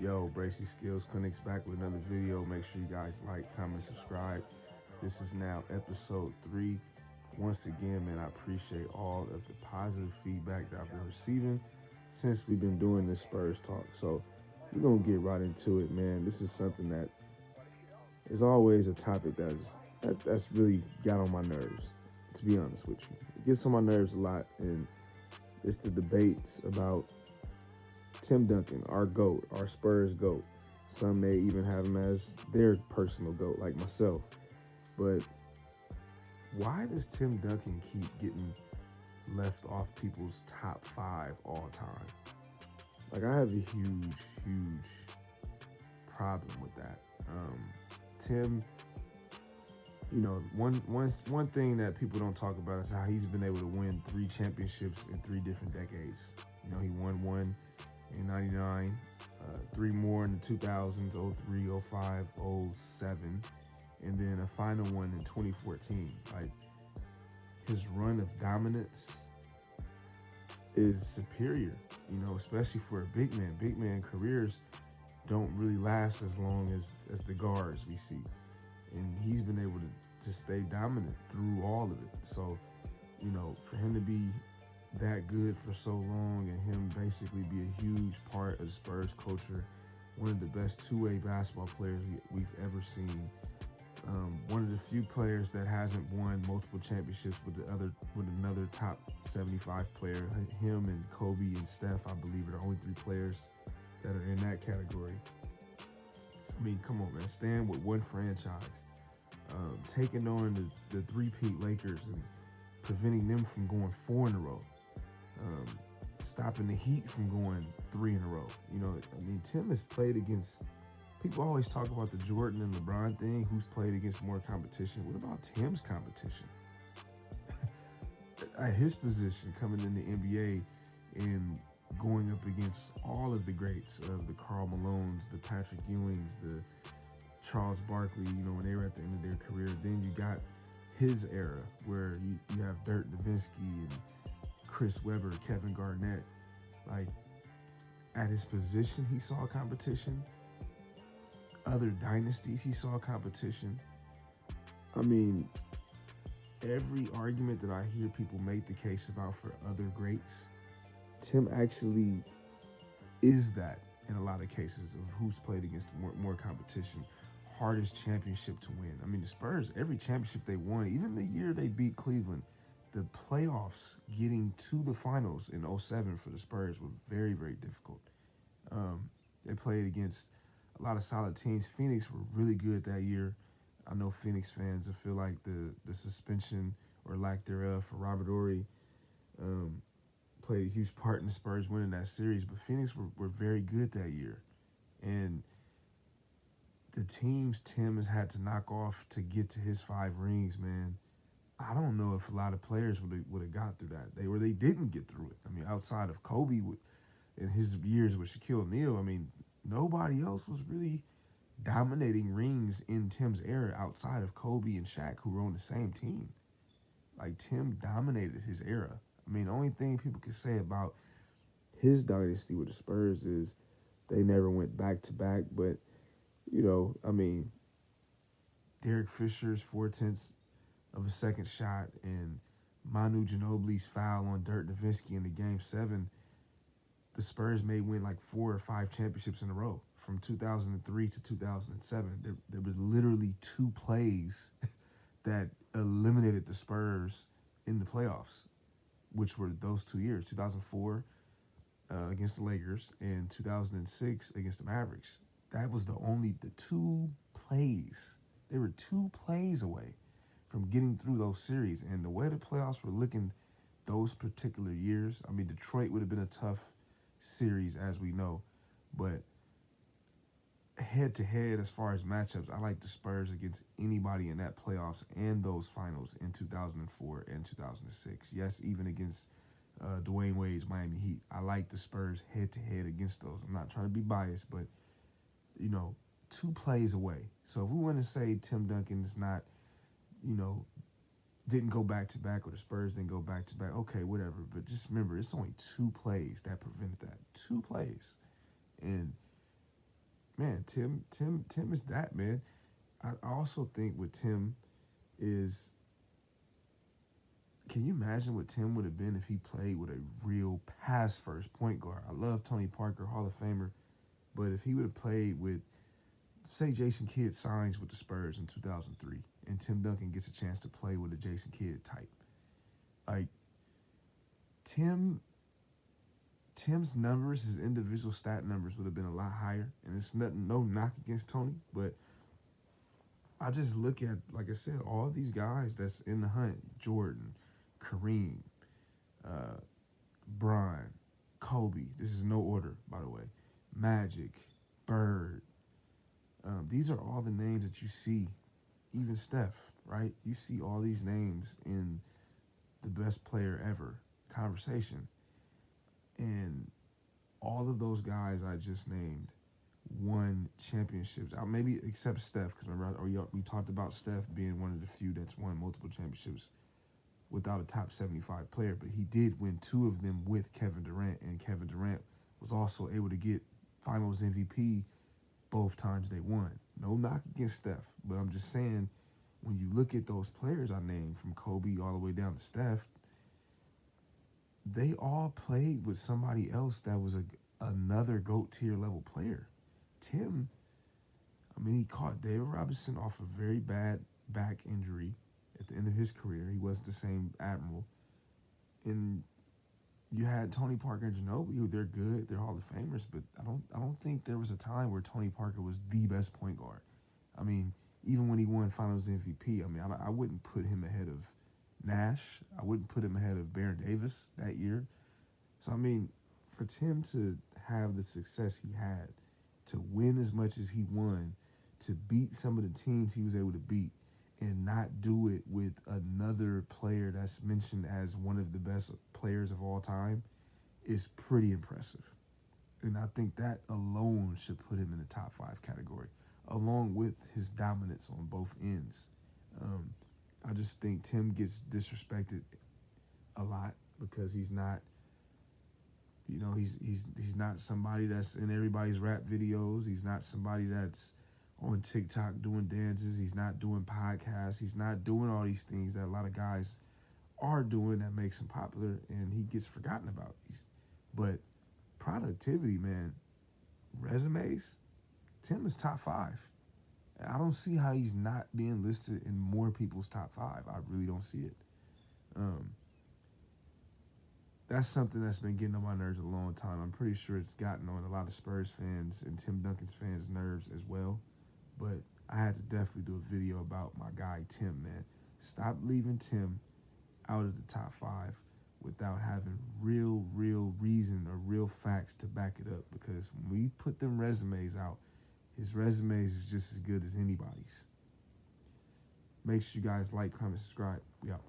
Yo, Bracy Skills Clinics back with another video. Make sure you guys like, comment, subscribe. This is now episode 3. Once again, man, I appreciate all of the positive feedback that I've been receiving since we've been doing this Spurs talk. So we're gonna get right into it, man. This is something that is always a topic that's really got on my nerves. To be honest with you, it gets on my nerves a lot, and it's the debates about Tim Duncan, our GOAT, our Spurs GOAT. Some may even have him as their personal GOAT, like myself. But why does Tim Duncan keep getting left off people's top 5 all time? Like, I have a huge problem with that. Tim, one thing that people don't talk about is how he's been able to win 3 championships in 3 different decades. He won one in 99, 3 more in the 2000s, 03, 05, 07, and then a final one in 2014. Like, his run of dominance is superior, especially for a big man. Big man careers don't really last as long as the guards we see. And he's been able to stay dominant through all of it. So, for him to be that good for so long and him basically be a huge part of the Spurs culture, one of the best two-way basketball players we've ever seen. One of the few players that hasn't won multiple championships with another top 75 player. Him and Kobe and Steph, I believe, are the only 3 players that are in that category. I mean, come on, man. Stand with one franchise, taking on the three-peat Lakers and preventing them from going 4 in a row. Stopping the Heat from going 3 in a row. Tim has played against. People always talk about the Jordan and LeBron thing. Who's played against more competition? What about Tim's competition? At his position, coming in the NBA and going up against all of the greats of the Karl Malones, the Patrick Ewings, the Charles Barkley. When they were at the end of their career. Then you got his era where you have Dirk Nowitzki and Chris Webber, Kevin Garnett. Like, at his position, he saw competition. Other dynasties, he saw competition. I mean, every argument that I hear people make the case about for other greats, Tim actually is that in a lot of cases of who's played against more competition. Hardest championship to win. I mean, the Spurs, every championship they won, even the year they beat Cleveland, the playoffs getting to the finals in 07 for the Spurs were very, very difficult. They played against a lot of solid teams. Phoenix were really good that year. I know Phoenix fans feel like the suspension or lack thereof for Robert Horry played a huge part in the Spurs winning that series. But Phoenix were very good that year. And the teams Tim has had to knock off to get to his 5 rings, man, I don't know if a lot of players would have got through that. They didn't get through it. I mean, outside of Kobe in his years with Shaquille O'Neal, I mean, nobody else was really dominating rings in Tim's era outside of Kobe and Shaq, who were on the same team. Like, Tim dominated his era. I mean, the only thing people can say about his dynasty with the Spurs is they never went back to back. But, I mean, Derek Fisher's 4/10 of a second shot and Manu Ginobili's foul on Dirk Nowitzki in the Game 7, the Spurs may win like 4 or 5 championships in a row from 2003 to 2007. There was literally 2 plays that eliminated the Spurs in the playoffs, which were those 2 years, 2004 against the Lakers and 2006 against the Mavericks. That was the 2 plays. They were 2 plays away from getting through those series. And the way the playoffs were looking those particular years, I mean, Detroit would have been a tough series, as we know. But head-to-head, as far as matchups, I like the Spurs against anybody in that playoffs and those finals in 2004 and 2006. Yes, even against Dwayne Wade's Miami Heat. I like the Spurs head-to-head against those. I'm not trying to be biased, but, 2 plays away. So if we want to say Tim Duncan's not, didn't go back-to-back or the Spurs didn't go back-to-back, okay, whatever. But just remember, it's only 2 plays that prevented that. 2 plays. And man, Tim is that man. I also think with Tim is, can you imagine what Tim would have been if he played with a real pass first point guard? I love Tony Parker, Hall of Famer, but if he would have played with, say, Jason Kidd signs with the Spurs in 2003, and Tim Duncan gets a chance to play with a Jason Kidd type, like Tim. Tim's numbers, his individual stat numbers would have been a lot higher, and it's nothing, no knock against Tony, but I just look at, like I said, all these guys that's in the hunt: Jordan, Kareem, uh, Brian, Kobe. This is no order, by the way. Magic, Bird. These are all the names that you see. Even Steph, right? You see all these names in the best player ever conversation, and all of those guys I just named won championships. Maybe except Steph, because remember, we talked about Steph being one of the few that's won multiple championships without a top 75 player, but he did win two of them with Kevin Durant, and Kevin Durant was also able to get Finals MVP both times they won. No knock against Steph, but I'm just saying, when you look at those players I named, from Kobe all the way down to Steph, they all played with somebody else that was another GOAT tier level player. Tim, I mean, he caught David Robinson off a very bad back injury at the end of his career. He wasn't the same Admiral. And you had Tony Parker and Ginobili, who they're good, they're Hall of Famers, but I don't think there was a time where Tony Parker was the best point guard. I mean, even when he won Finals MVP, I mean, I wouldn't put him ahead of Nash. I wouldn't put him ahead of Baron Davis that year. So I mean, for Tim to have the success he had, to win as much as he won, to beat some of the teams he was able to beat, and not do it with another player that's mentioned as one of the best players of all time, is pretty impressive. And I think that alone should put him in the top 5 category, along with his dominance on both ends. I just think Tim gets disrespected a lot because he's not, he's not somebody that's in everybody's rap videos. He's not somebody that's on TikTok doing dances. He's not doing podcasts. He's not doing all these things that a lot of guys are doing that makes him popular, and he gets forgotten about. But productivity, man, resumes, Tim is top 5. I don't see how he's not being listed in more people's top 5. I really don't see it. That's something that's been getting on my nerves a long time. I'm pretty sure it's gotten on a lot of Spurs fans and Tim Duncan's fans' nerves as well. But I had to definitely do a video about my guy Tim, man. Stop leaving Tim out of the top 5 without having real reason or real facts to back it up. Because when we put them resumes out, his resume is just as good as anybody's. Make sure you guys like, comment, subscribe. We out.